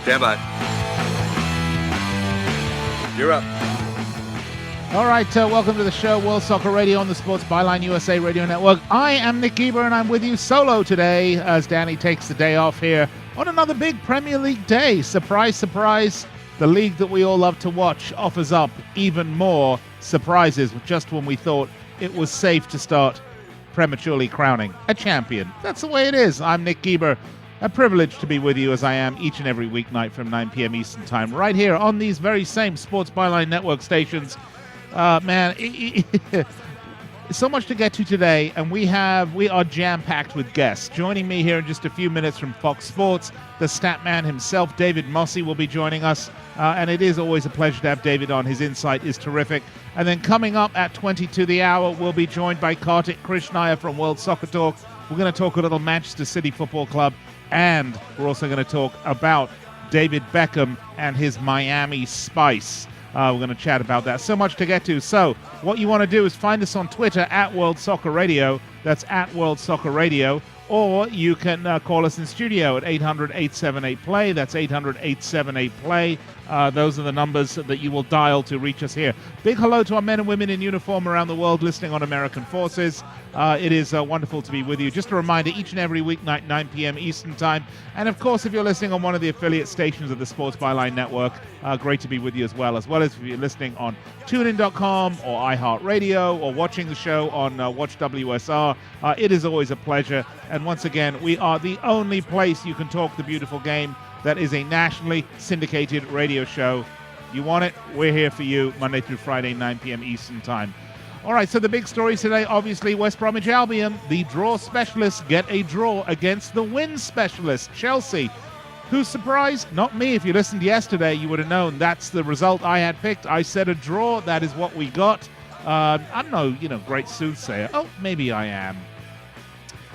Stand by. You're up. All right, welcome to the show, World Soccer Radio on the Sports Byline USA Radio Network. I am Nick Geber, and I'm with you solo today as Danny takes the day off here on another big Premier League day. Surprise, surprise, the league that we all love to watch offers up even more surprises just when we thought it was safe to start prematurely crowning a champion. That's the way it is. I'm Nick Geber. A privilege to be with you as I am each and every weeknight from 9 p.m. Eastern Time, right here on these very same Sports Byline Network stations. So much to get to today, and we are jam-packed with guests. Joining me here in just a few minutes from Fox Sports, the stat man himself, David Mosse, will be joining us, and it is always a pleasure to have David on. His insight is terrific. And then coming up at 20 to the hour, we'll be joined by Kartik Krishnaiyer from World Soccer Talk. We're going to talk a little Manchester City Football Club, and we're also going to talk about David Beckham and his Miami Spice. We're going to chat about that. So much to get to. So what you want to do is find us on Twitter at World Soccer Radio. That's at World Soccer Radio. Or you can call us in studio at 800-878-PLAY. That's 800-878-PLAY. Those are the numbers that you will dial to reach us here. Big hello to our men and women in uniform around the world listening on American Forces. It is wonderful to be with you. Just a reminder, each and every weeknight, 9 p.m. Eastern Time. And, of course, if you're listening on one of the affiliate stations of the Sports Byline Network, great to be with you as well as if you're listening on TuneIn.com or iHeartRadio or watching the show on Watch WSR. It is always a pleasure. And once again, we are the only place you can talk the beautiful game that is a nationally syndicated radio show. You want it? We're here for you Monday through Friday, 9 p.m. Eastern Time. All right, so the big stories today, obviously, West Bromwich Albion, the draw specialists, get a draw against the win specialist, Chelsea. Who's surprised? Not me. If you listened yesterday, you would have known that's the result I had picked. I said a draw. That is what we got. I'm no, great soothsayer. Oh, maybe I am.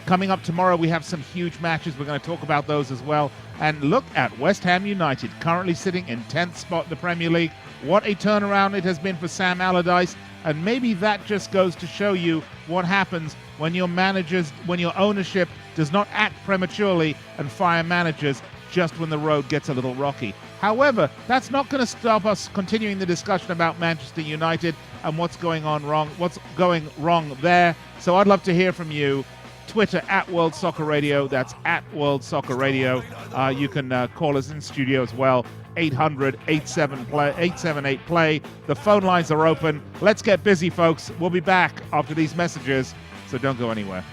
Coming up tomorrow, we have some huge matches. We're going to talk about those as well. And look at West Ham United, currently sitting in 10th spot in the Premier League. What a turnaround it has been for Sam Allardyce. And maybe that just goes to show you what happens when your ownership does not act prematurely and fire managers just when the road gets a little rocky. However, that's not going to stop us continuing the discussion about Manchester United and what's going wrong there. So I'd love to hear from you. Twitter at World Soccer Radio. That's at World Soccer Radio. You can call us in studio as well. 800-878-PLAY. The phone lines are open. Let's get busy, folks. We'll be back after these messages, so don't go anywhere.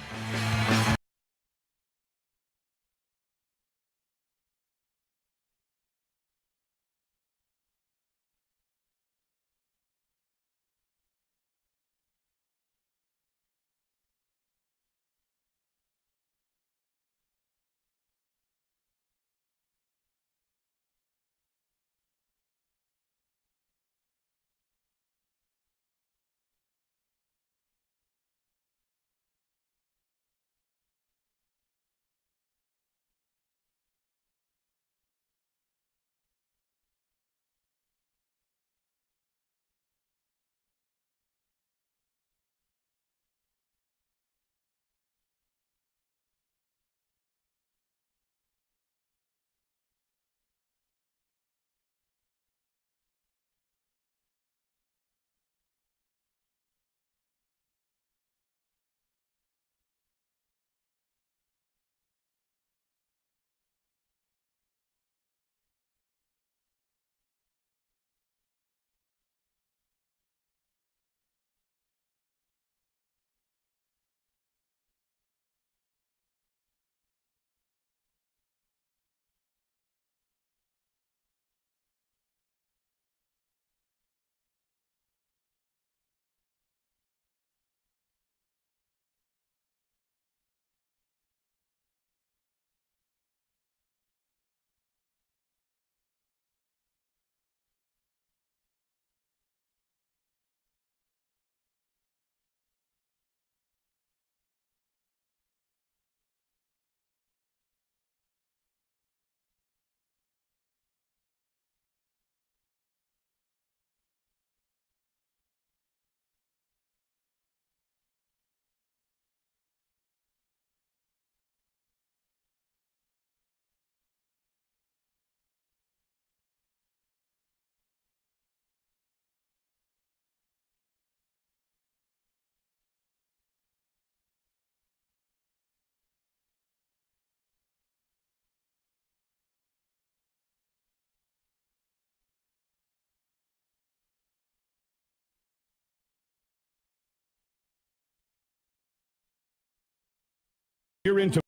You're into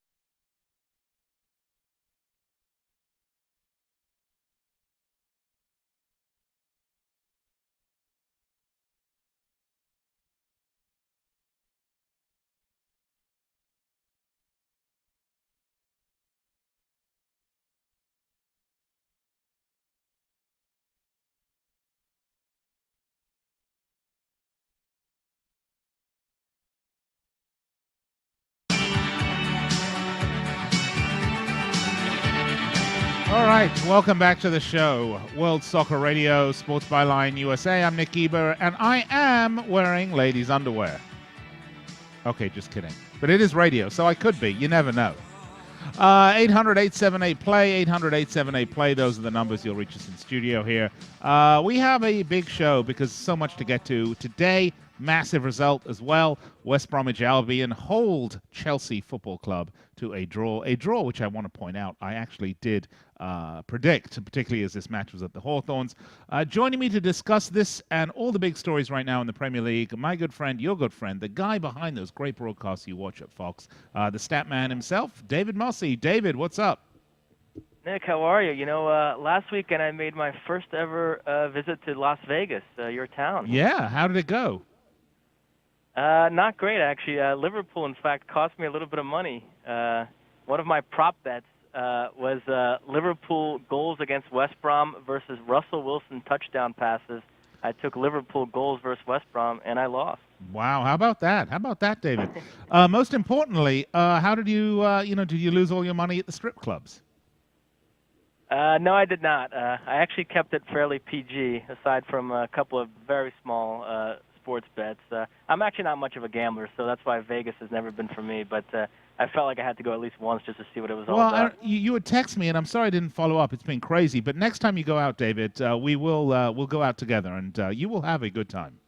All right, welcome back to the show. World Soccer Radio, Sports Byline USA. I'm Nick Eber, and I am wearing ladies' underwear. Okay, just kidding. But it is radio, so I could be. You never know. 800-878-PLAY, 800-878-PLAY. Those are the numbers. You'll reach us in studio here. We have a big show because so much to get to today. Massive result as well. West Bromwich Albion hold Chelsea Football Club to a draw. A draw which I want to point out I actually did predict, particularly as this match was at the Hawthorns. Joining me to discuss this and all the big stories right now in the Premier League, my good friend, your good friend, the guy behind those great broadcasts you watch at Fox, the stat man himself, David Mosse. David, what's up? Nick, how are you? You know, last weekend I made my first ever visit to Las Vegas, your town. Yeah, how did it go? Not great, actually. Liverpool, in fact, cost me a little bit of money. One of my prop bets was Liverpool goals against West Brom versus Russell Wilson touchdown passes. I took Liverpool goals versus West Brom, and I lost. Wow, how about that? How about that, David? Most importantly, how did you, did you lose all your money at the strip clubs? No, I did not. I actually kept it fairly PG, aside from a couple of very small sports bets. I'm actually not much of a gambler, so that's why Vegas has never been for me. But I felt like I had to go at least once just to see what it was all about. Well, you would text me, and I'm sorry I didn't follow up. It's been crazy. But next time you go out, David, we'll go out together, and you will have a good time.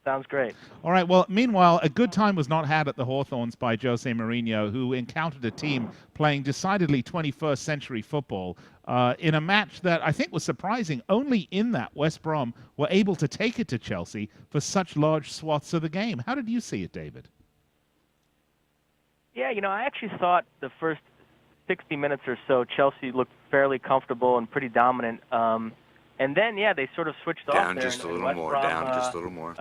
Sounds great. All right. Well, meanwhile, a good time was not had at the Hawthorns by Jose Mourinho, who encountered a team playing decidedly 21st century football in a match that I think was surprising. Only in that West Brom were able to take it to Chelsea for such large swaths of the game. How did you see it, David? Yeah, I actually thought the first 60 minutes or so, Chelsea looked fairly comfortable and pretty dominant. And then, they sort of switched off there. Down just a little West more, Brom, down just a little more.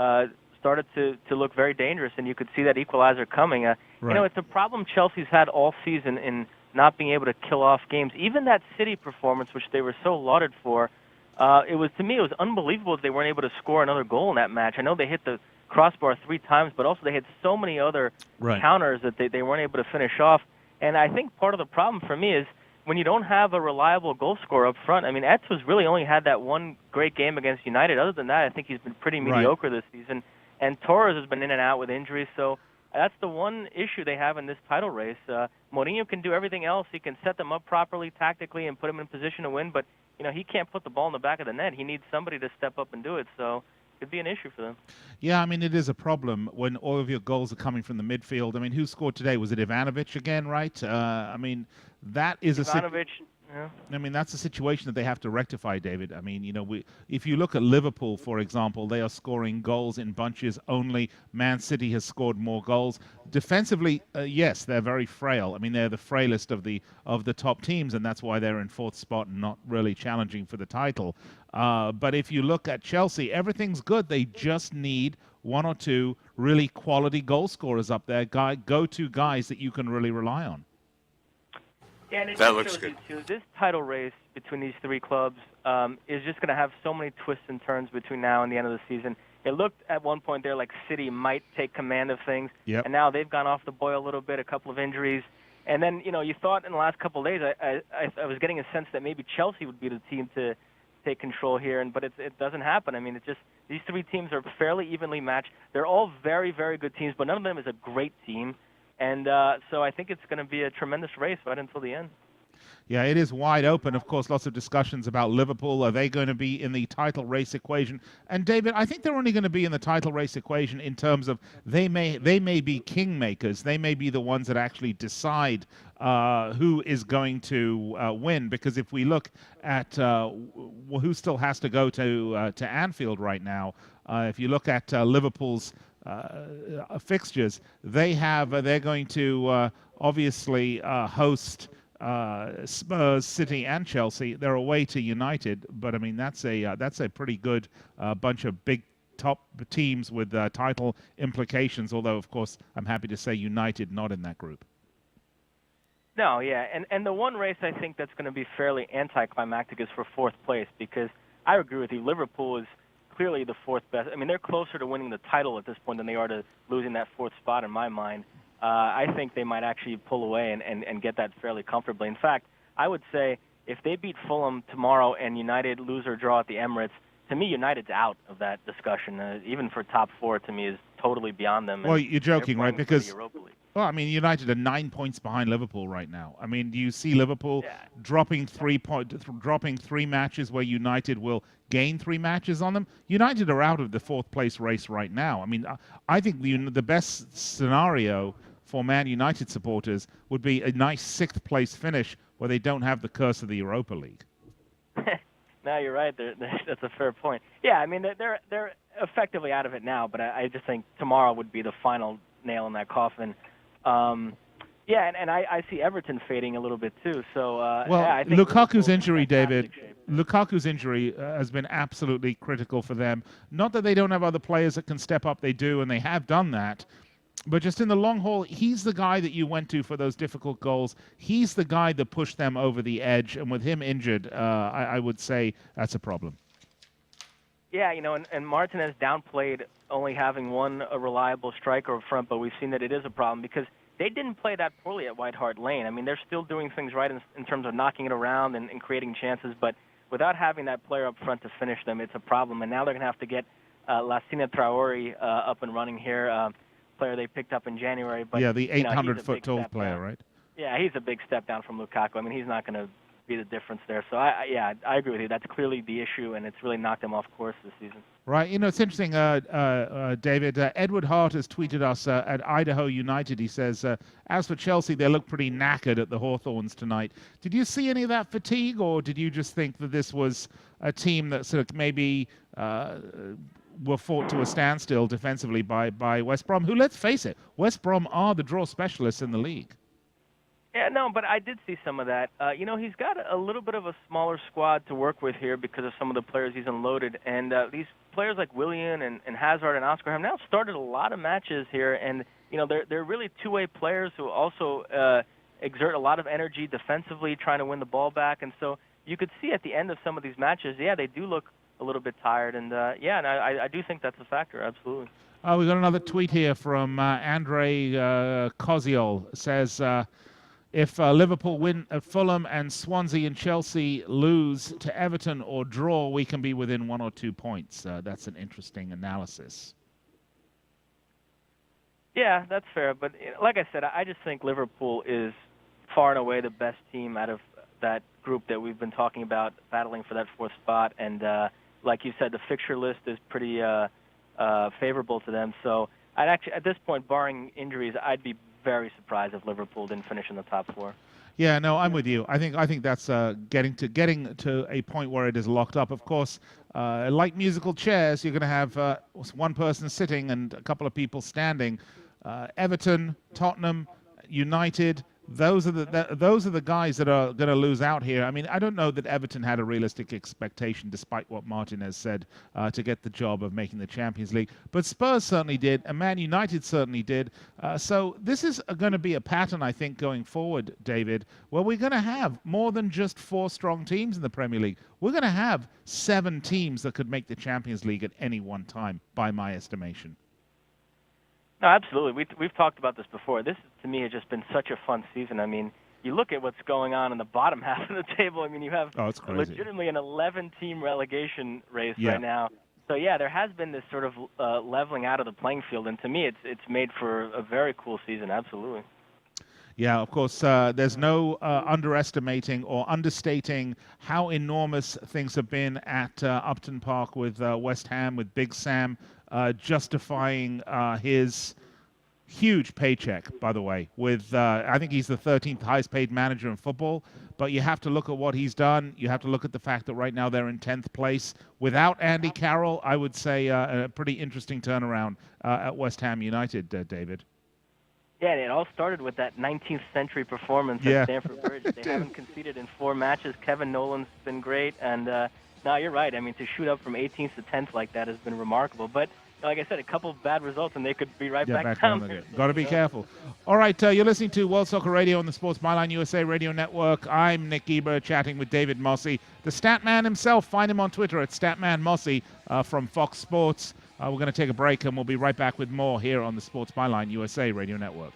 Started to look very dangerous, and you could see that equalizer coming. Right. It's a problem Chelsea's had all season in not being able to kill off games. Even that City performance, which they were so lauded for, it was unbelievable that they weren't able to score another goal in that match. I know they hit the crossbar 3 times, but also they had so many other counters that they weren't able to finish off. And I think part of the problem for me is when you don't have a reliable goal scorer up front. I mean, Etz has really only had that one great game against United. Other than that, I think he's been pretty mediocre this season. And Torres has been in and out with injuries, so that's the one issue they have in this title race. Mourinho can do everything else. He can set them up properly tactically and put them in position to win, but he can't put the ball in the back of the net. He needs somebody to step up and do it, so it could be an issue for them. Yeah, I mean, it is a problem when all of your goals are coming from the midfield. I mean, who scored today? Was it Ivanovic again, right? I mean, that is Ivanovic. Yeah. I mean, that's a situation that they have to rectify, David. I mean, if you look at Liverpool, for example, they are scoring goals in bunches only. Man City has scored more goals. Defensively, yes, they're very frail. I mean, they're the frailest of the top teams, and that's why they're in 4th spot and not really challenging for the title. But if you look at Chelsea, everything's good. They just need 1 or 2 really quality goal scorers up there, go-to guys that you can really rely on. Yeah, and that looks good. Too. This title race between these 3 clubs is just going to have so many twists and turns between now and the end of the season. It looked at one point there like City might take command of things, and now they've gone off the boil a little bit, a couple of injuries. And then, you thought in the last couple of days, I was getting a sense that maybe Chelsea would be the team to take control here, but it doesn't happen. I mean, these 3 teams are fairly evenly matched. They're all very, very good teams, but none of them is a great team. And so I think it's going to be a tremendous race right until the end. Yeah, it is wide open. Of course, lots of discussions about Liverpool. Are they going to be in the title race equation? And David, I think they're only going to be in the title race equation in terms of they may be kingmakers. They may be the ones that actually decide who is going to win. Because if we look at who still has to go to Anfield right now, if you look at Liverpool's fixtures. They're going to obviously host Spurs, City, and Chelsea. They're away to United, but I mean that's a pretty good bunch of big top teams with title implications. Although, of course, I'm happy to say United not in that group. No, yeah, and the one race I think that's going to be fairly anticlimactic is for fourth place, because I agree with you. Liverpool is clearly the fourth best. I mean, they're closer to winning the title at this point than they are to losing that fourth spot in my mind. I think they might actually pull away and get that fairly comfortably. In fact, I would say if they beat Fulham tomorrow and United lose or draw at the Emirates, to me, United's out of that discussion. Even for top four, to me, is totally beyond them. Well, you're joking, right? Because Europa League. well, I mean, United are 9 points behind Liverpool right now. I mean, do you see Liverpool dropping 3 matches where United will gain 3 matches on them? United are out of the fourth place race right now. I mean, I think the best scenario for Man United supporters would be a nice 6th place finish where they don't have the curse of the Europa League. No, you're right. That's a fair point. Yeah, I mean, they're effectively out of it now, but I just think tomorrow would be the final nail in that coffin. Yeah, and I see Everton fading a little bit too. So well, I think Lukaku's injury, David. Lukaku's injury has been absolutely critical for them. Not that they don't have other players that can step up; they do, and they have done that. But just in the long haul, he's the guy that you went to for those difficult goals. He's the guy that pushed them over the edge. And with him injured, I would say that's a problem. Yeah, you know, and Martinez downplayed only having one reliable striker up front, but we've seen that it is a problem because they didn't play that poorly at White Hart Lane. I mean, they're still doing things right in terms of knocking it around and creating chances, but without having that player up front to finish them, it's a problem. And now they're going to have to get Lassina Traore up and running here. Player they picked up in January. But, yeah, the 800-foot tall player, down. Right? Yeah, he's a big step down from Lukaku. I mean, he's not going to be the difference there. So, I agree with you. That's clearly the issue, and it's really knocked him off course this season. Right. You know, it's interesting, David. Edward Hart has tweeted us at Idaho United. He says, as for Chelsea, they look pretty knackered at the Hawthorns tonight. Did you see any of that fatigue, or did you just think that this was a team that sort of maybe were fought to a standstill defensively by West Brom, who, let's face it, West Brom are the draw specialists in the league? Yeah, no, but I did see some of that. You know, he's got a little bit of a smaller squad to work with here because of some of the players he's unloaded. And these players like Willian and Hazard and Oscar have now started a lot of matches here. And, you know, they're really two-way players who also exert a lot of energy defensively trying to win the ball back. And so you could see at the end of some of these matches, yeah, they do look a little bit tired. And, yeah, and I do think that's a factor, absolutely. We got another tweet here from Andre Koziol. Says, if Liverpool win at Fulham and Swansea and Chelsea lose to Everton or draw, we can be within 1 or 2 points. That's an interesting analysis. Yeah, that's fair. But like I said, I just think Liverpool is far and away the best team out of that group that we've been talking about, battling for that fourth spot. And like you said, the fixture list is pretty favorable to them. So I'd actually, at this point, barring injuries, I'd be very surprised if Liverpool didn't finish in the top 4. Yeah, no, I'm with you. I think that's getting to a point where it is locked up. Of course, like musical chairs, you're going to have one person sitting and a couple of people standing. Everton, Tottenham, United. Those are the guys that are going to lose out here. I mean, I don't know that Everton had a realistic expectation, despite what Martinez said, to get the job of making the Champions League. But Spurs certainly did, and Man United certainly did. So this is going to be a pattern, I think, going forward, David, where we're going to have more than just 4 strong teams in the Premier League. We're going to have 7 teams that could make the Champions League at any one time, by my estimation. No, absolutely. We've talked about this before. This, to me, has just been such a fun season. I mean, you look at what's going on in the bottom half of the table. I mean, you have legitimately an 11-team relegation race right now. So, yeah, there has been this sort of leveling out of the playing field, and to me it's made for a very cool season, absolutely. Yeah, of course, there's no underestimating or understating how enormous things have been at Upton Park with West Ham, with Big Sam justifying his Huge paycheck, by the way, with I think he's the 13th highest paid manager in football. But you have to look at what he's done. You have to look at the fact that right now they're in 10th place. Without Andy Carroll, I would say a pretty interesting turnaround at West Ham United, David. Yeah, and it all started with that 19th century performance at Stamford Bridge. They haven't conceded in 4 matches. Kevin Nolan's been great, and no, you're right. I mean, to shoot up from 18th to 10th like that has been remarkable. But like I said, a couple of bad results, and they could be back down there. Got to be careful. All right, you're listening to World Soccer Radio on the Sports Byline USA Radio Network. I'm Nick Eber, chatting with David Mosse, the Statman himself. Find him on Twitter at Statman Mosse from Fox Sports. We're going to take a break, and we'll be right back with more here on the Sports Byline USA Radio Network.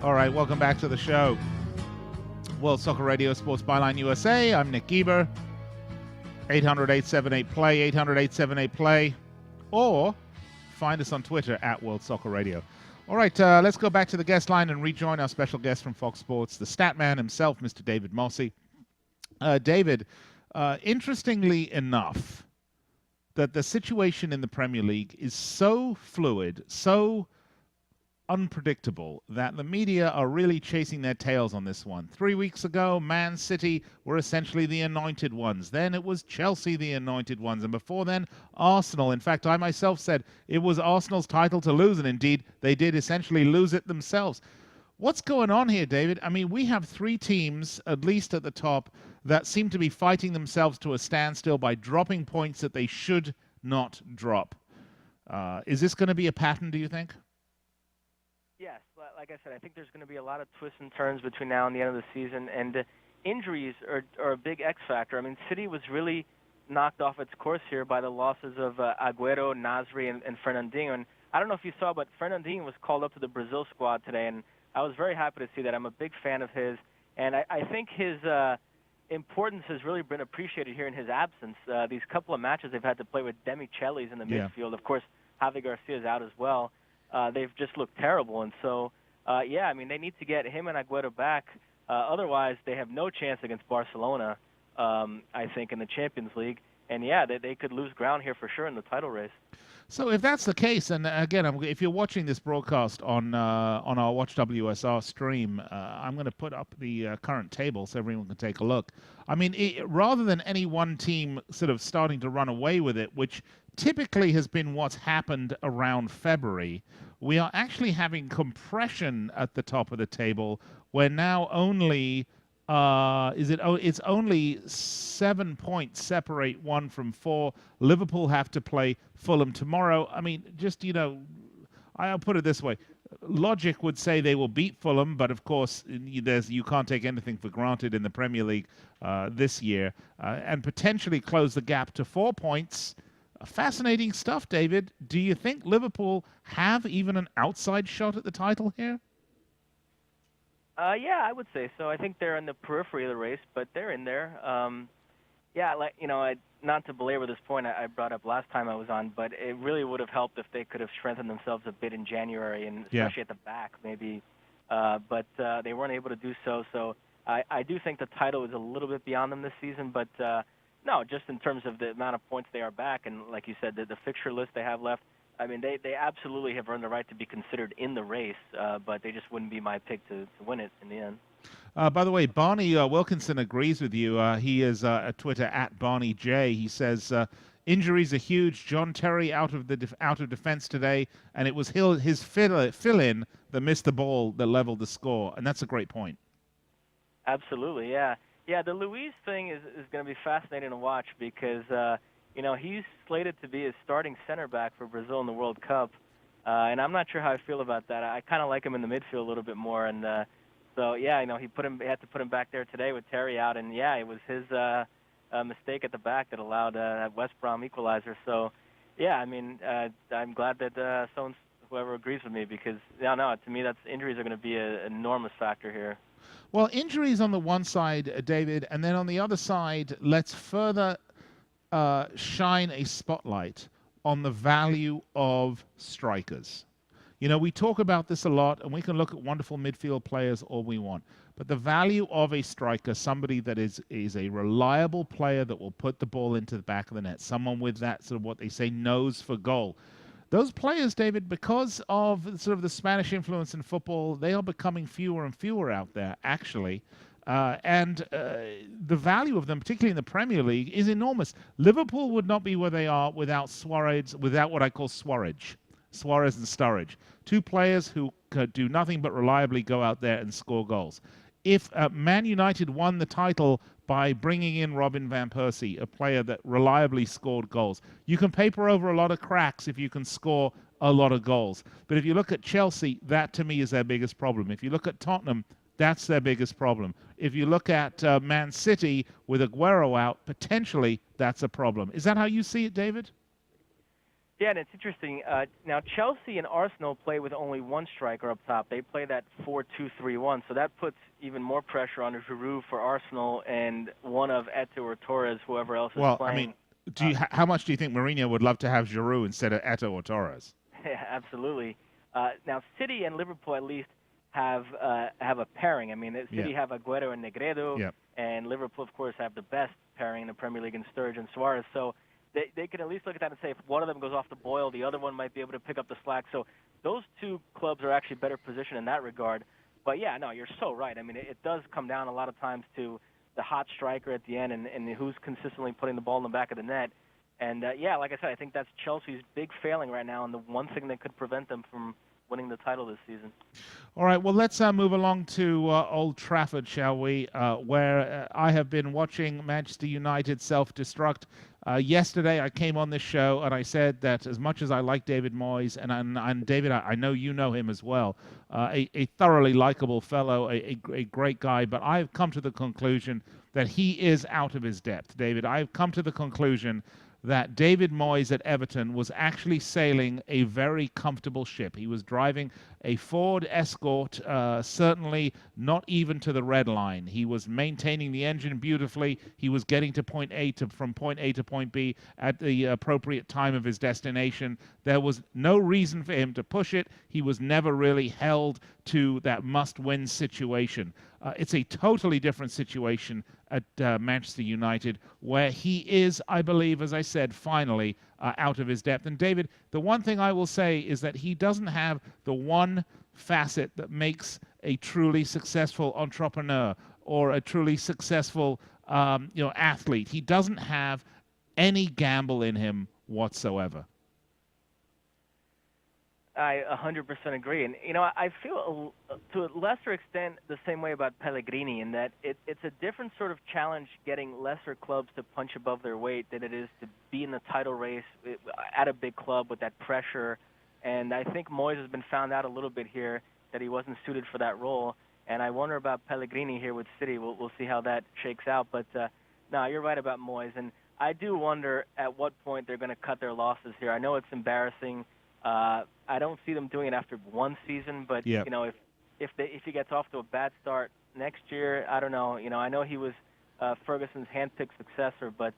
All right, welcome back to the show. World Soccer Radio, Sports Byline USA. I'm Nick Eber. 800-878-PLAY, 800-878-PLAY, or find us on Twitter at World Soccer Radio. All right, let's go back to the guest line and rejoin our special guest from Fox Sports, the stat man himself, Mr. David Mosse. David, interestingly enough, that the situation in the Premier League is so fluid, so unpredictable, that the media are really chasing their tails on this one. 3 weeks ago, Man City were essentially the anointed ones. Then it was Chelsea the anointed ones. And before then, Arsenal. In fact, I myself said it was Arsenal's title to lose, and indeed, they did essentially lose it themselves. What's going on here, David? I mean, we have 3 teams, at least at the top, that seem to be fighting themselves to a standstill by dropping points that they should not drop. Is this going to be a pattern, do you think? Yes, like I said, I think there's going to be a lot of twists and turns between now and the end of the season, and injuries are a big X factor. I mean, City was really knocked off its course here by the losses of Agüero, Nasri, and Fernandinho. And I don't know if you saw, but Fernandinho was called up to the Brazil squad today, and I was very happy to see that. I'm a big fan of his, and I think his importance has really been appreciated here in his absence. These couple of matches they've had to play with Demichelis in the midfield. Of course, Javi Garcia's out as well. They've just looked terrible, and so, I mean, they need to get him and Agüero back. Otherwise, they have no chance against Barcelona, I think, in the Champions League. And, they could lose ground here for sure in the title race. So if that's the case, and again, if you're watching this broadcast on our Watch WSR stream, I'm going to put up the current table so everyone can take a look. I mean, rather than any one team sort of starting to run away with it, which typically has been what's happened around February, we are actually having compression at the top of the table, where now only it's only 7 points separate one from four. Liverpool have to play Fulham tomorrow. I mean, I'll put it this way. Logic would say they will beat Fulham, but of course, you can't take anything for granted in the Premier League this year, and potentially close the gap to 4 points. Fascinating stuff, David. Do you think Liverpool have even an outside shot at the title here? I would say so. I think they're in the periphery of the race, but they're in there. Not to belabor this point I brought up last time I was on, but it really would have helped if they could have strengthened themselves a bit in January, and especially at the back, maybe. But they weren't able to do so. So I do think the title is a little bit beyond them this season, but no, just in terms of the amount of points they are back, and like you said, the fixture list they have left. I mean, they absolutely have earned the right to be considered in the race, but they just wouldn't be my pick to win it in the end. By the way, Barney Wilkinson agrees with you. He is at Twitter at Barney J. He says injuries are huge. John Terry out of defense today, and it was his fill-in that missed the ball that leveled the score, and that's a great point. Absolutely, yeah. The Luiz thing is going to be fascinating to watch because he's slated to be a starting center back for Brazil in the World Cup, and I'm not sure how I feel about that. I kind of like him in the midfield a little bit more, and he had to put him back there today with Terry out, and it was his mistake at the back that allowed that West Brom equalizer. So, I'm glad that whoever agrees with me, because to me injuries are going to be an enormous factor here. Well, injuries on the one side, David, and then on the other side, let's further shine a spotlight on the value of strikers. We talk about this a lot, and we can look at wonderful midfield players all we want. But the value of a striker, somebody that is a reliable player that will put the ball into the back of the net, someone with that sort of what they say nose for goal. Those players, David, because of sort of the Spanish influence in football, they are becoming fewer and fewer out there, actually. And the value of them, particularly in the Premier League, is enormous. Liverpool would not be where they are without Suarez, without what I call Suarez and Sturridge. Two players who could do nothing but reliably go out there and score goals. If Man United won the title by bringing in Robin van Persie, a player that reliably scored goals, you can paper over a lot of cracks if you can score a lot of goals. But if you look at Chelsea, that to me is their biggest problem. If you look at Tottenham, that's their biggest problem. If you look at Man City with Agüero out, potentially that's a problem. Is that how you see it, David? Yeah, and it's interesting. Now, Chelsea and Arsenal play with only one striker up top. They play that 4-2-3-1, so that puts even more pressure on Giroud for Arsenal and one of Eto'o or Torres, whoever else is playing. Well, I mean, how much do you think Mourinho would love to have Giroud instead of Eto'o or Torres? Yeah, absolutely. Now, City and Liverpool at least have a pairing. I mean, City have Agüero and Negredo, and Liverpool, of course, have the best pairing in the Premier League in Sturridge and Suarez. So they can at least look at that and say if one of them goes off the boil, the other one might be able to pick up the slack. So those two clubs are actually better positioned in that regard. But, you're so right. I mean, it does come down a lot of times to the hot striker at the end and who's consistently putting the ball in the back of the net. And, like I said, I think that's Chelsea's big failing right now, and the one thing that could prevent them from winning the title this season. All right, well, let's move along to Old Trafford, shall we, where I have been watching Manchester United self-destruct. Yesterday, I came on this show and I said that as much as I like David Moyes, and David, I know you know him as well, a thoroughly likable fellow, a great guy, but I've come to the conclusion that he is out of his depth, David. I've come to the conclusion that David Moyes at Everton was actually sailing a very comfortable ship. He was driving a Ford Escort, certainly not even to the red line. He was maintaining the engine beautifully. He was getting to from point A to point B at the appropriate time of his destination. There was no reason for him to push it. He was never really held to that must-win situation. It's a totally different situation at Manchester United, where he is, I believe, as I said, finally out of his depth. And David, the one thing I will say is that he doesn't have the one facet that makes a truly successful entrepreneur or a truly successful athlete. He doesn't have any gamble in him whatsoever. I 100% agree. And, I feel to a lesser extent the same way about Pellegrini in that it's a different sort of challenge getting lesser clubs to punch above their weight than it is to be in the title race at a big club with that pressure. And I think Moyes has been found out a little bit here that he wasn't suited for that role. And I wonder about Pellegrini here with City. We'll see how that shakes out. But, no, you're right about Moyes. And I do wonder at what point they're going to cut their losses here. I know it's embarrassing. I don't see them doing it after one season, but yep. If he gets off to a bad start next year, I don't know. I know he was Ferguson's handpicked successor, but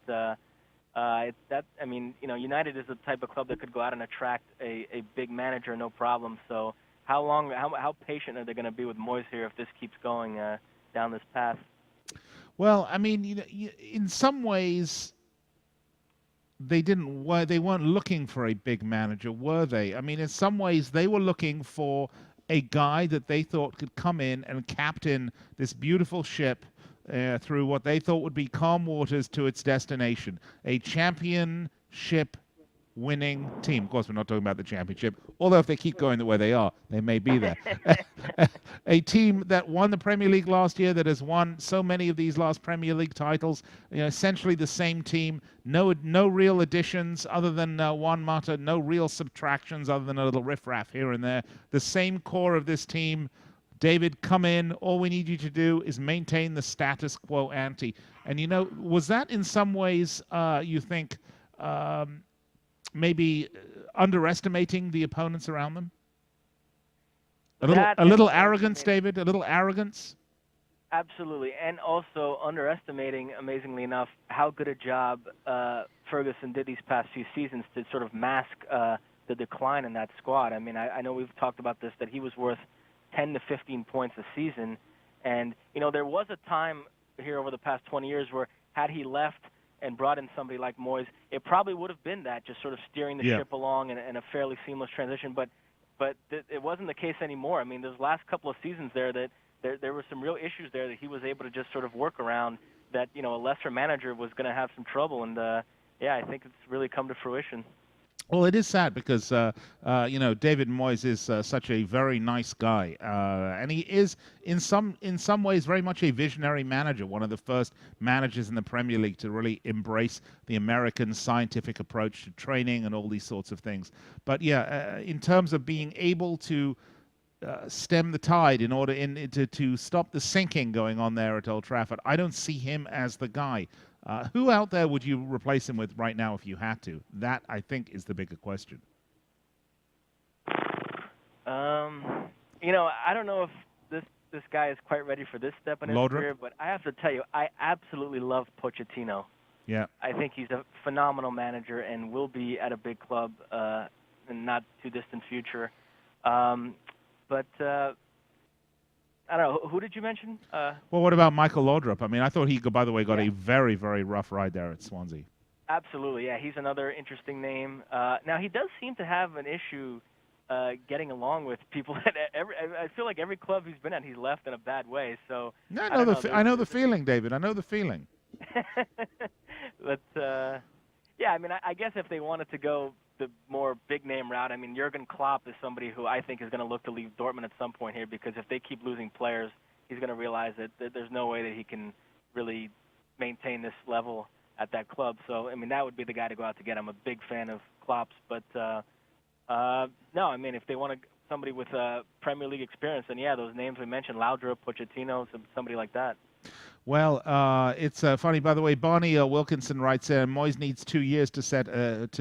United is the type of club that could go out and attract a big manager, no problem. So how patient are they going to be with Moyes here if this keeps going down this path? Well, I mean, in some ways, they weren't looking for a big manager, were they? I mean, in some ways, they were looking for a guy that they thought could come in and captain this beautiful ship through what they thought would be calm waters to its destination, a championship winning team. Of course, we're not talking about the championship, although if they keep going the way they are, they may be there. A team that won the Premier League last year, that has won so many of these last Premier League titles, essentially the same team, no real additions other than Juan Mata, no real subtractions other than a little riffraff here and there. The same core of this team. David, come in. All we need you to do is maintain the status quo ante. And, was that in some ways, you think, maybe underestimating the opponents around them? A little arrogance, David? A little arrogance? Absolutely. And also underestimating, amazingly enough, how good a job Ferguson did these past few seasons to sort of mask the decline in that squad. I mean, I know we've talked about this, that he was worth 10 to 15 points a season. And, there was a time here over the past 20 years where had he left and brought in somebody like Moyes, it probably would have been that, just sort of steering the ship along in a fairly seamless transition. But it wasn't the case anymore. I mean, those last couple of seasons there there were some real issues there that he was able to just sort of work around that, a lesser manager was going to have some trouble. And, I think it's really come to fruition. Well, it is sad because, David Moyes is such a very nice guy. And he is, in some ways, very much a visionary manager, one of the first managers in the Premier League to really embrace the American scientific approach to training and all these sorts of things. But, in terms of being able to stem the tide in order to stop the sinking going on there at Old Trafford, I don't see him as the guy. Who out there would you replace him with right now if you had to? That, I think, is the bigger question. I don't know if this guy is quite ready for this step in his career, but I have to tell you, I absolutely love Pochettino. Yeah. I think he's a phenomenal manager and will be at a big club in not too distant future. But I don't know. Who did you mention? Well, what about Michael Laudrup? I mean, I thought he, by the way, got a very, very rough ride there at Swansea. Absolutely, yeah. He's another interesting name. Now, he does seem to have an issue getting along with people. I feel like every club he's been at, he's left in a bad way. So I know the feeling, David. I know the feeling. But, I mean, I guess if they wanted to go the more big name route. I mean, Jurgen Klopp is somebody who I think is going to look to leave Dortmund at some point here, because if they keep losing players, he's going to realize that there's no way that he can really maintain this level at that club. So, I mean, that would be the guy to go out to get. I'm a big fan of Klopp's, but no, I mean, if they want somebody with Premier League experience, then yeah, those names we mentioned, Laudrup, Pochettino, somebody like that. Well, it's funny, by the way. Barney Wilkinson writes, Moyes needs 2 years to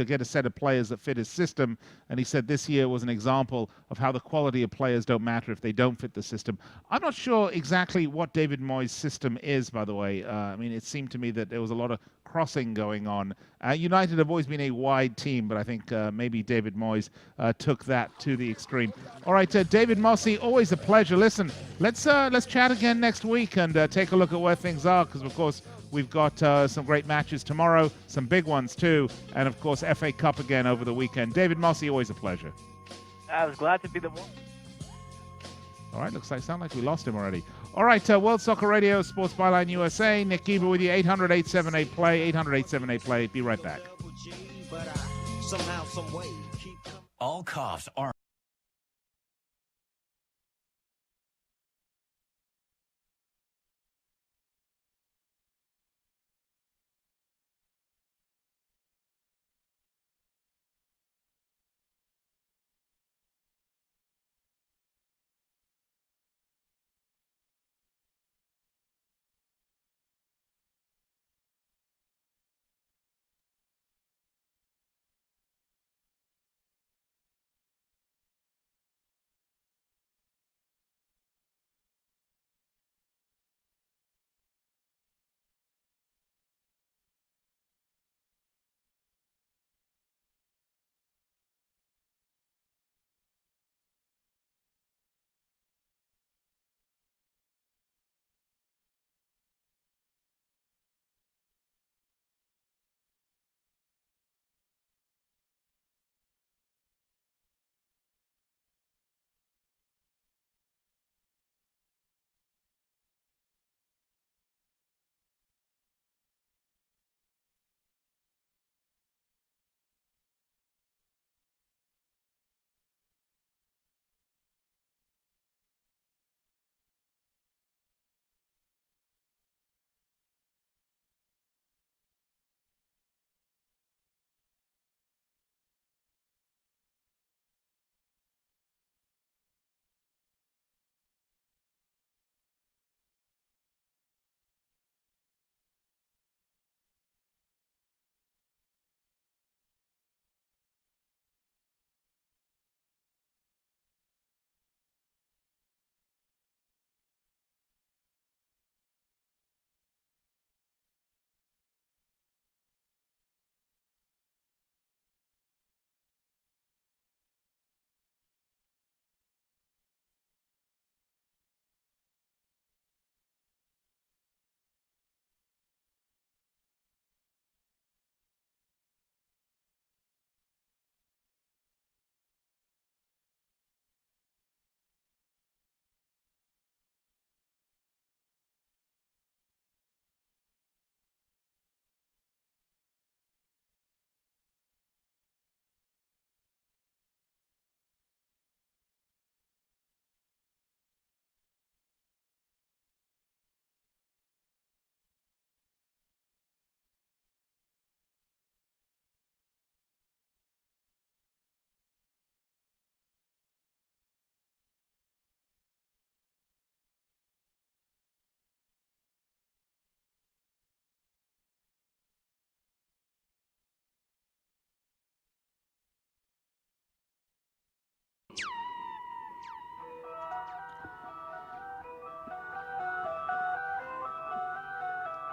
get a set of players that fit his system, and he said this year was an example of how the quality of players don't matter if they don't fit the system. I'm not sure exactly what David Moyes' system is, by the way. I mean, it seemed to me that there was a lot of crossing going on. United have always been a wide team, but I think maybe David Moyes took that to the extreme. All right, David Mosse, always a pleasure. Listen, let's chat again next week and take a look at where things are, because of course we've got some great matches tomorrow, some big ones too, and of course FA Cup again over the weekend. David Mosse, always a pleasure. I was glad to be the one. All right, sound like we lost him already. All right, World Soccer Radio, Sports Byline USA. Nick Geber with you, 800-878-PLAY, 800-878-PLAY. Be right back. All coughs are...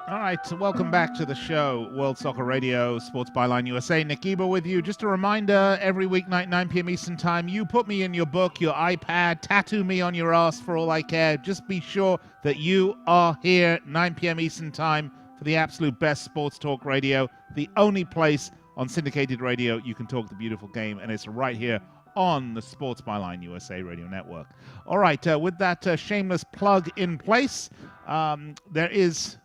All right, so welcome back to the show, World Soccer Radio, Sports Byline USA. Nick Geber with you. Just a reminder, every weeknight, 9 p.m. Eastern Time, you put me in your book, your iPad, tattoo me on your ass for all I care. Just be sure that you are here, 9 p.m. Eastern Time, for the absolute best sports talk radio, the only place on syndicated radio you can talk the beautiful game, and it's right here on the Sports Byline USA Radio Network. All right, with that shameless plug in place, there is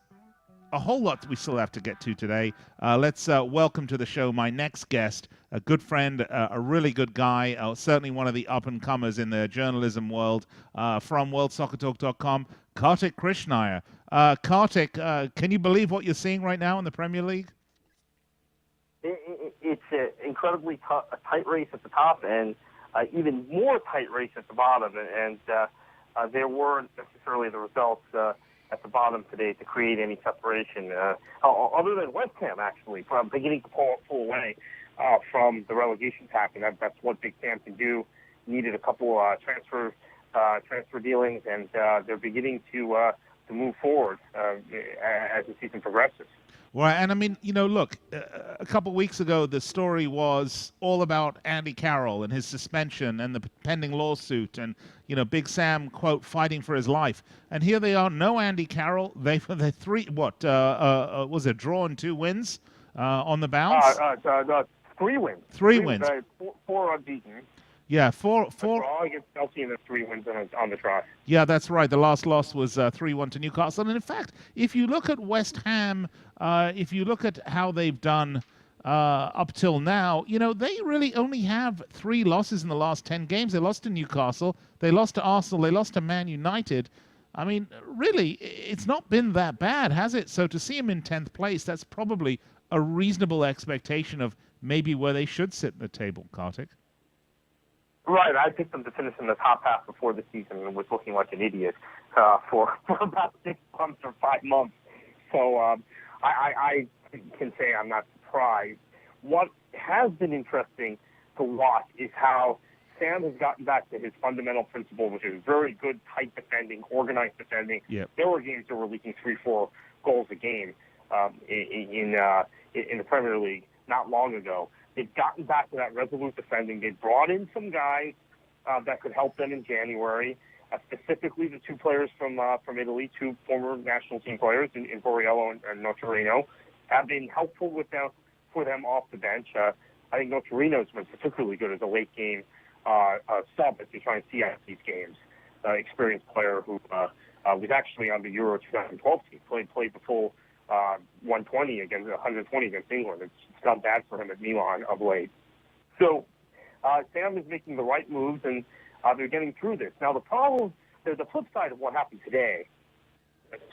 a whole lot we still have to get to today. Let's welcome to the show my next guest, a good friend, a really good guy, certainly one of the up-and-comers in the journalism world, from WorldSoccerTalk.com, Kartik Krishnaiyer. Kartik, can you believe what you're seeing right now in the Premier League? It's an incredibly a tight race at the top and even more tight race at the bottom. And there weren't necessarily the results at the bottom today to create any separation, other than West Ham, actually, from beginning to pull away from the relegation pack. And that's what Big Sam can do. Needed a couple transfer dealings, and they're beginning to move forward as the season progresses. Well, and I mean, look, a couple of weeks ago, the story was all about Andy Carroll and his suspension and the pending lawsuit and, Big Sam, quote, fighting for his life. And here they are, no Andy Carroll. They're was it draw and 2 wins on the bounce? 3 wins. 3 wins. 4 unbeaten. Yeah, four draw against Chelsea and the 3 wins on the trot. Yeah, that's right. The last loss was 3-1 to Newcastle. And in fact, if you look at West Ham, if you look at how they've done up till now, they really only have 3 losses in the last 10 games. They lost to Newcastle, they lost to Arsenal, they lost to Man United. I mean, really, it's not been that bad, has it? So to see them in 10th place, that's probably a reasonable expectation of maybe where they should sit in the table, Kartik. Right, I picked them to finish in the top half before the season and was looking like an idiot for about 6 months or 5 months. So I can say I'm not surprised. What has been interesting to watch is how Sam has gotten back to his fundamental principle, which is very good, tight defending, organized defending. Yep. There were games that were leaking 3-4 goals a game in the Premier League not long ago. They've gotten back to that resolute defending. They brought in some guys that could help them in January, specifically the 2 players from Italy, 2 former national team players in Borriello and Nocerino, have been helpful for them off the bench. I think Nocerino's been particularly good as a late game sub as you try and see out these games. Experienced player who was actually on the Euro 2012 team, played the full 120 against England. It's not bad for him at Milan of late. So Sam is making the right moves, and they're getting through this. Now the problem, the flip side of what happened today,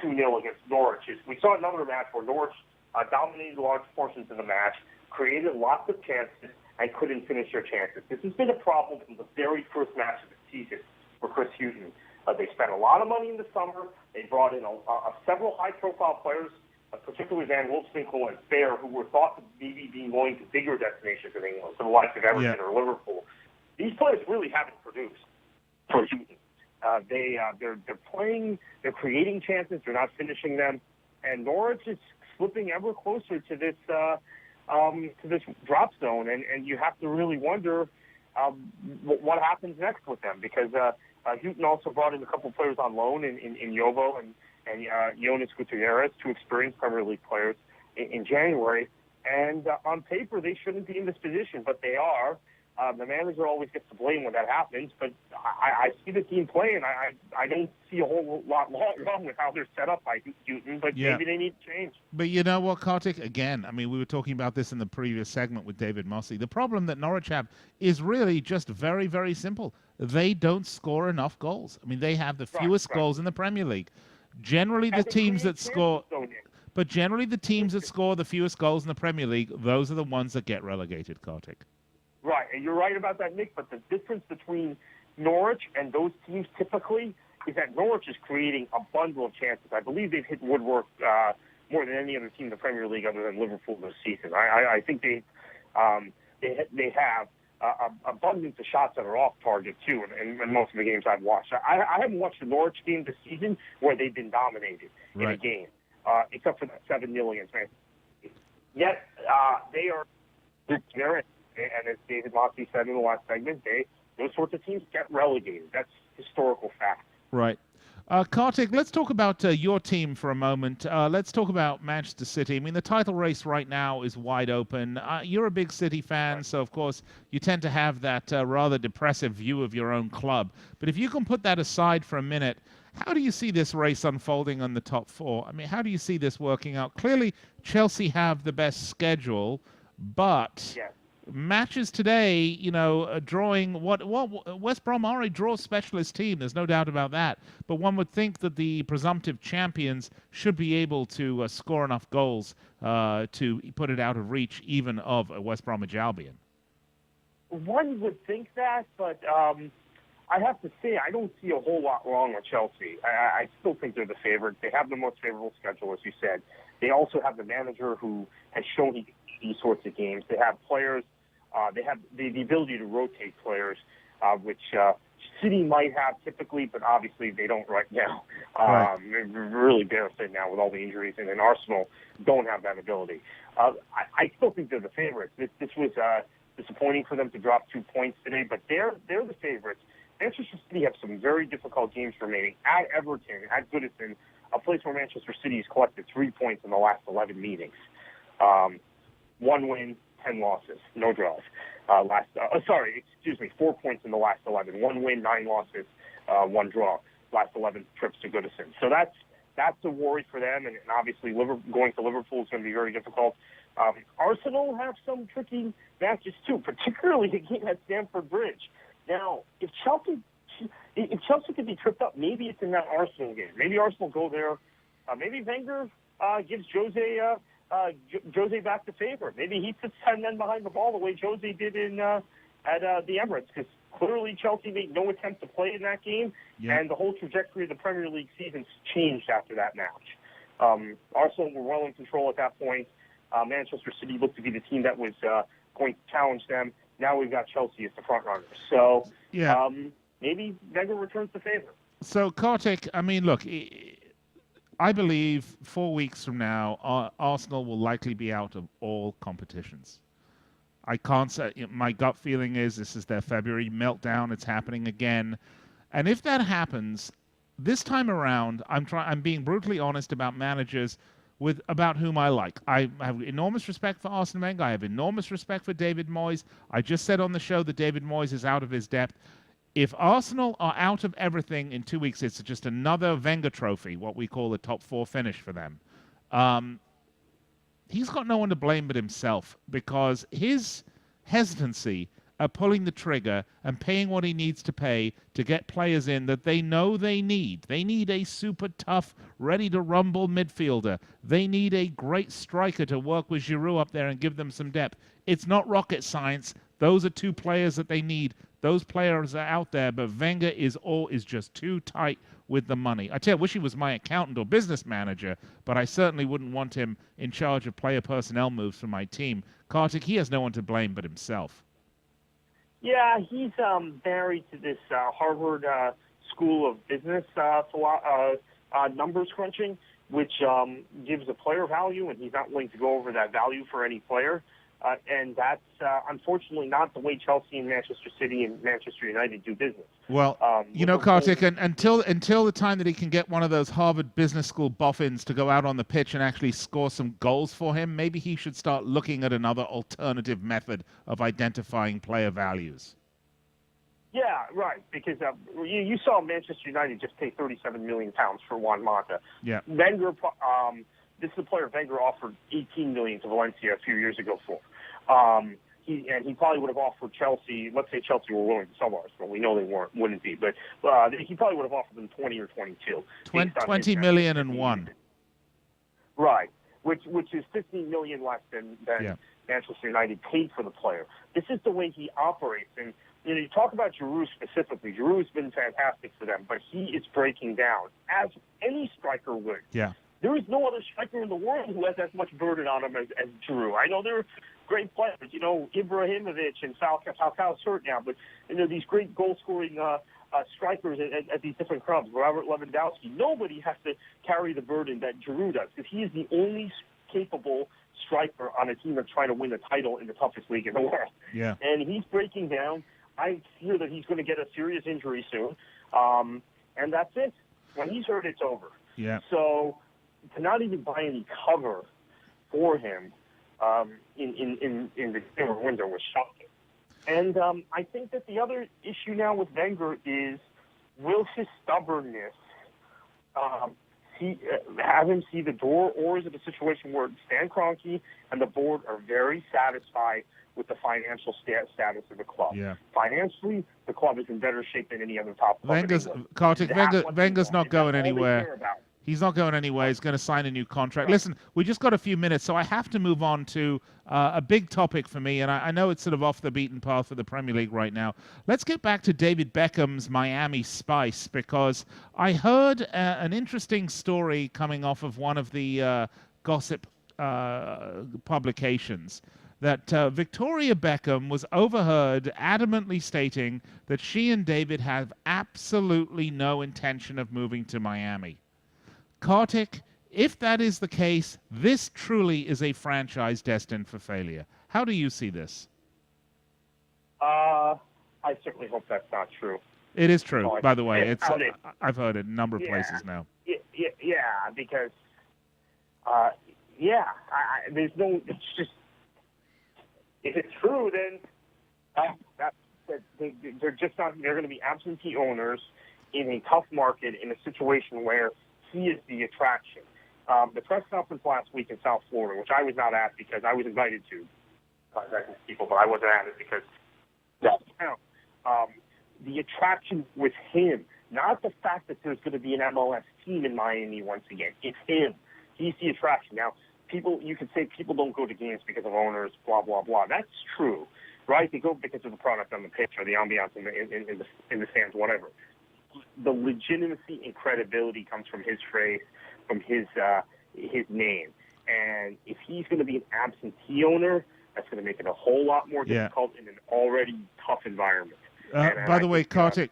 2-0 against Norwich, is we saw another match where Norwich dominated large portions of the match, created lots of chances, and couldn't finish their chances. This has been a problem from the very first match of the season for Chris Hughton. They spent a lot of money in the summer. They brought in several high-profile players, particularly Van Wolfswinkel and Fair, who were thought to maybe be going to bigger destinations in England, so the likes of Everton or Liverpool. These players really haven't produced for Hughton. They're playing, they're creating chances, they're not finishing them, and Norwich is slipping ever closer to this drop zone, and you have to really wonder what happens next with them, because Hughton also brought in a couple of players on loan in Yovo and Jonas Gutierrez, 2 experienced Premier League players, in January. And on paper, they shouldn't be in this position, but they are. The manager always gets to blame when that happens, but I see the team playing. I don't see a whole lot wrong with how they're set up by Hughton, but maybe they need to change. But you know what, Kartik? Again, I mean, we were talking about this in the previous segment with David Mosse. The problem that Norwich have is really just very, very simple. They don't score enough goals. I mean, they have the fewest goals in the Premier League. Generally, the teams that score... But generally, the teams that score the fewest goals in the Premier League, those are the ones that get relegated, Kartik. Right, and you're right about that, Nick, but the difference between Norwich and those teams typically is that Norwich is creating a bundle of chances. I believe they've hit woodwork more than any other team in the Premier League other than Liverpool this season. I think they have abundance of shots that are off target, too, in most of the games I've watched. I haven't watched the Norwich game this season where they've been dominated in a game, except for that 7-0 against Man City. Yet, they are there. And as David Mosse said in the last segment, those sorts of teams get relegated. That's historical fact. Right. Kartik, let's talk about your team for a moment. Let's talk about Manchester City. I mean, the title race right now is wide open. You're a big City fan, so of course you tend to have that rather depressive view of your own club. But if you can put that aside for a minute, How do you see this race unfolding on the top four? I mean, how do you see this working out? Clearly, Chelsea have the best schedule, but Yes. matches today, drawing what West Brom are a draw specialist team. There's no doubt about that. But one would think that the presumptive champions should be able to score enough goals to put it out of reach, even of West Bromwich Albion. One would think that, but I have to say I don't see a whole lot wrong with Chelsea. I still think they're the favorite. They have the most favorable schedule, as you said. They also have the manager who has shown these sorts of games. They have players. They have the ability to rotate players, which City might have typically, but obviously they don't right now. Right. They're really barefoot now with all the injuries, and then Arsenal don't have that ability. I still think they're the favorites. This was disappointing for them to drop 2 points today, but they're the favorites. Manchester City have some very difficult games remaining at Everton, at Goodison, a place where Manchester City has collected 3 points in the last 11 meetings. 1 win, 10 losses, no draws. 4 points in the last 11. 1 win, 9 losses, 1 draw. Last 11 trips to Goodison. So that's a worry for them, and obviously going to Liverpool is going to be very difficult. Arsenal have some tricky matches too, particularly the game at Stamford Bridge. Now, if Chelsea could be tripped up, maybe it's in that Arsenal game. Maybe Arsenal go there. Maybe Wenger gives Jose back the favor. Maybe he puts 10 men behind the ball the way Jose did at the Emirates, because clearly Chelsea made no attempt to play in that game, and the whole trajectory of the Premier League season changed after that match. Arsenal were well in control at that point. Manchester City looked to be the team that was going to challenge them. Now we've got Chelsea as the front runner. So maybe Wenger returns the favor. So, Kartik, I mean, look, I believe 4 weeks from now, Arsenal will likely be out of all competitions. I can't say. My gut feeling is this is their February meltdown. It's happening again, and if that happens, this time around, I'm being brutally honest about managers about whom I like. I have enormous respect for Arsene Wenger. I have enormous respect for David Moyes. I just said on the show that David Moyes is out of his depth. If Arsenal are out of everything in 2 weeks, it's just another Wenger trophy, what we call a top 4 finish for them. He's got no one to blame but himself, because his hesitancy at pulling the trigger and paying what he needs to pay to get players in that they know they need. They need a super tough, ready-to-rumble midfielder. They need a great striker to work with Giroud up there and give them some depth. It's not rocket science. Those are 2 players that they need. Those players are out there, but Wenger is just too tight with the money. I wish he was my accountant or business manager, but I certainly wouldn't want him in charge of player personnel moves for my team. Kartik, he has no one to blame but himself. Yeah, he's married to this Harvard School of Business numbers crunching, which gives a player value, and he's not willing to go over that value for any player. And that's unfortunately not the way Chelsea and Manchester City and Manchester United do business. Well, Kartik, until the time that he can get one of those Harvard Business School boffins to go out on the pitch and actually score some goals for him, maybe he should start looking at another alternative method of identifying player values. Yeah, right. Because you saw Manchester United just pay £37 million for Juan Mata. Yeah. Wenger, this is a player Wenger offered $18 million to Valencia a few years ago for. He probably would have offered Chelsea. Let's say Chelsea were willing to sell Arsenal. We know they wouldn't be, but he probably would have offered them 20 or 22. 20 million and one. Right, which is 15 million less than Manchester United paid for the player. This is the way he operates, and you talk about Giroud specifically. Giroud's been fantastic for them, but he is breaking down as any striker would. Yeah. There is no other striker in the world who has as much burden on him as Giroud. I know they're great players, Ibrahimovic and Falcao's hurt now, but these great goal-scoring strikers at these different clubs, Robert Lewandowski. Nobody has to carry the burden that Giroud does, because he is the only capable striker on a team that's trying to win the title in the toughest league in the world. Yeah. And he's breaking down. I fear that he's going to get a serious injury soon, and that's it. When he's hurt, it's over. Yeah. So to not even buy any cover for him in the summer window was shocking. And I think that the other issue now with Wenger is, will his stubbornness have him see the door, or is it a situation where Stan Kroenke and the board are very satisfied with the financial status of the club? Yeah. Financially, the club is in better shape than any other top club. Wenger's not going anywhere. Care about? He's not going anywhere. He's going to sign a new contract. Listen, we just got a few minutes, so I have to move on to a big topic for me, and I know it's sort of off the beaten path for the Premier League right now. Let's get back to David Beckham's Miami Spice, because I heard an interesting story coming off of one of the gossip publications that Victoria Beckham was overheard adamantly stating that she and David have absolutely no intention of moving to Miami. Kartik, if that is the case, this truly is a franchise destined for failure. How do you see this? I certainly hope that's not true. It is true, by the way. I've heard it in a number of places now. Yeah, because, there's no, it's just, if it's true, then they're just not, they're going to be absentee owners in a tough market in a situation where he is the attraction. The press conference last week in South Florida, which I was not at because I was invited to contact these people, but I wasn't at it because the attraction with him, not the fact that there's going to be an MLS team in Miami once again. It's him. He's the attraction. Now, you could say people don't go to games because of owners, blah, blah, blah. That's true, right? They go because of the product on the pitch or the ambiance in the stands, whatever. The legitimacy and credibility comes from his phrase, from his name. And if he's going to be an absentee owner, that's going to make it a whole lot more difficult in an already tough environment. By the way, Kartik,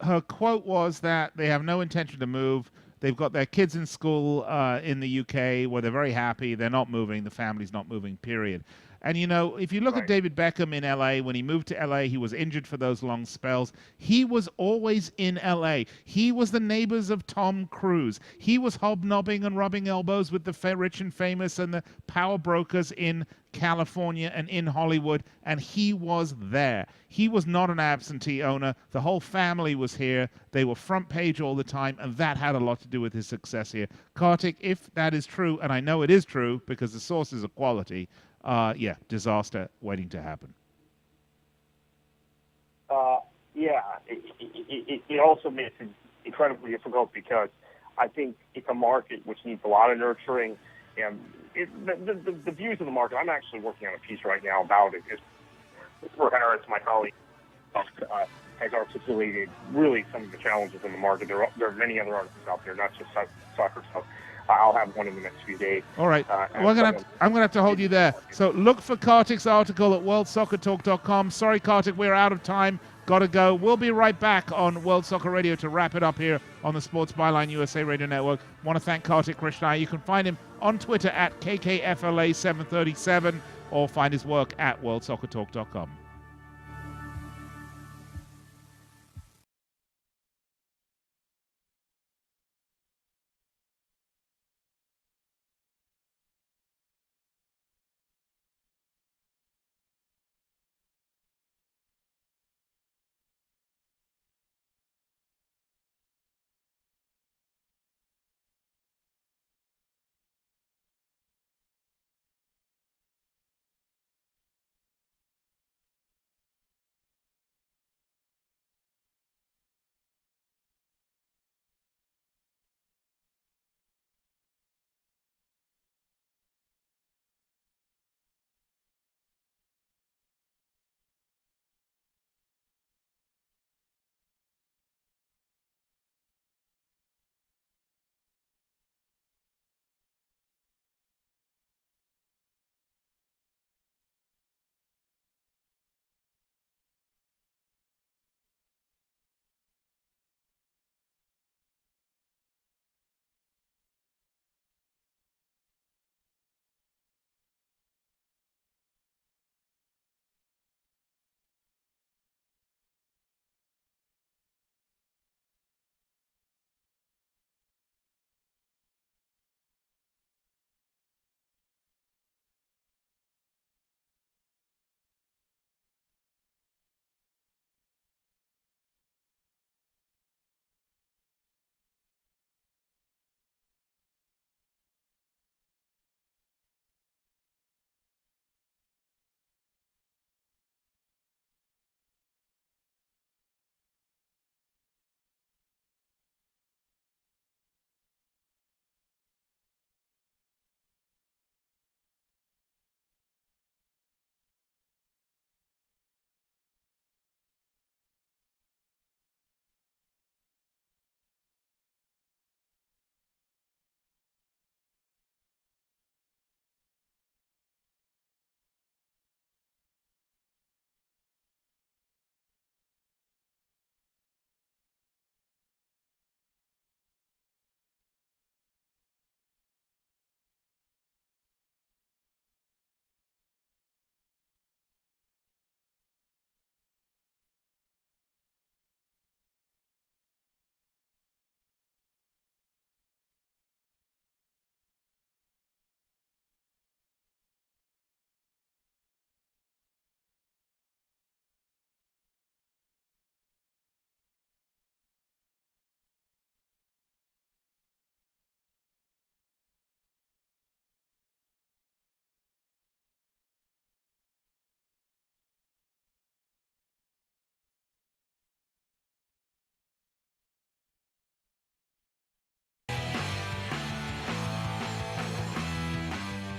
her quote was that they have no intention to move. They've got their kids in school in the UK where they're very happy. They're not moving. The family's not moving, period. And, you know, if you look at David Beckham in L.A., when he moved to L.A., he was injured for those long spells. He was always in L.A. He was the neighbors of Tom Cruise. He was hobnobbing and rubbing elbows with the rich and famous and the power brokers in California and in Hollywood, and he was there. He was not an absentee owner. The whole family was here. They were front page all the time, and that had a lot to do with his success here. Kartik, if that is true, and I know it is true because the sources are quality, disaster waiting to happen. It also makes it incredibly difficult because I think it's a market which needs a lot of nurturing. And the views of the market, I'm actually working on a piece right now about it. Harris, my colleague, has articulated really some of the challenges in the market. There are many other articles out there, not just soccer stuff. I'll have one in the next few days. All right. I'm going to have to hold you there. So look for Kartik's article at worldsoccertalk.com. Sorry, Kartik, we're out of time. Got to go. We'll be right back on World Soccer Radio to wrap it up here on the Sports Byline USA Radio Network. Want to thank Kartik Krishnaiyer. You can find him on Twitter at KKFLA737 or find his work at worldsoccertalk.com.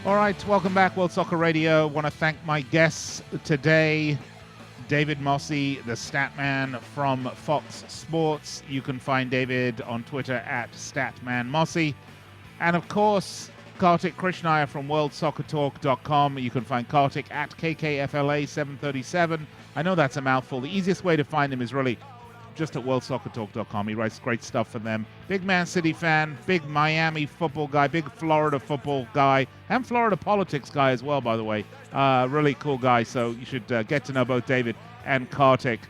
All right, welcome back, World Soccer Radio. Want to thank my guests today, David Mosse, the stat man from Fox Sports. You can find David on Twitter at statmanmosse. And of course, Kartik Krishnaiyer from worldsoccertalk.com. You can find Kartik at KKFLA737. I know that's a mouthful. The easiest way to find him is really just at worldsoccertalk.com. He writes great stuff for them. Big Man City fan, big Miami football guy, big Florida football guy, and Florida politics guy as well, by the way. Really cool guy, so you should get to know both David and Kartik.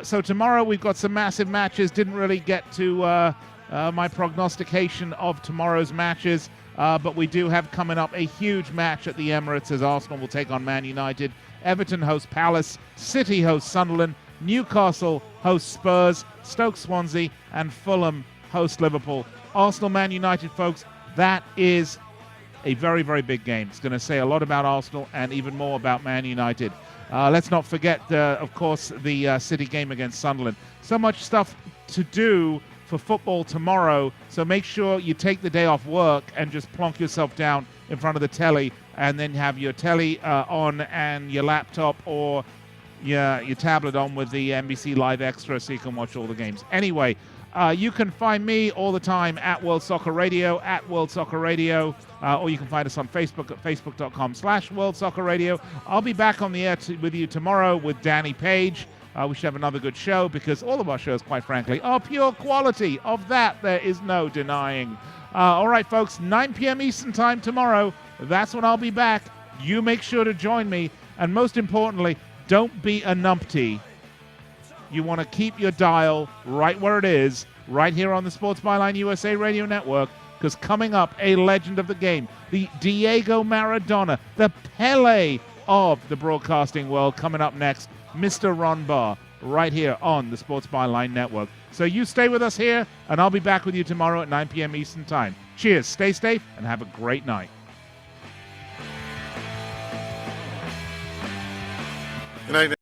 So tomorrow we've got some massive matches. Didn't really get to my prognostication of tomorrow's matches, but we do have coming up a huge match at the Emirates as Arsenal will take on Man United. Everton hosts Palace, City hosts Sunderland, Newcastle hosts Spurs, Stoke Swansea, and Fulham host Liverpool. Arsenal Man United, folks, that is a very, very big game. It's going to say a lot about Arsenal and even more about Man United. Let's not forget, of course, the City game against Sunderland. So much stuff to do for football tomorrow, so make sure you take the day off work and just plonk yourself down in front of the telly and then have your telly on and your laptop or your tablet on with the NBC Live Extra so you can watch all the games. Anyway, you can find me all the time at World Soccer Radio, or you can find us on Facebook at facebook.com/World Soccer Radio. I'll be back on the air with you tomorrow with Danny Page. We should have another good show because all of our shows, quite frankly, are pure quality. Of that, there is no denying. All right, folks, 9 p.m. Eastern Time tomorrow. That's when I'll be back. You make sure to join me. And most importantly, don't be a numpty. You want to keep your dial right where it is, right here on the Sports Byline USA Radio Network, because coming up, a legend of the game, the Diego Maradona, the Pele of the broadcasting world, coming up next, Mr. Ron Barr, right here on the Sports Byline Network. So you stay with us here, and I'll be back with you tomorrow at 9 p.m. Eastern Time. Cheers, stay safe, and have a great night. Good night.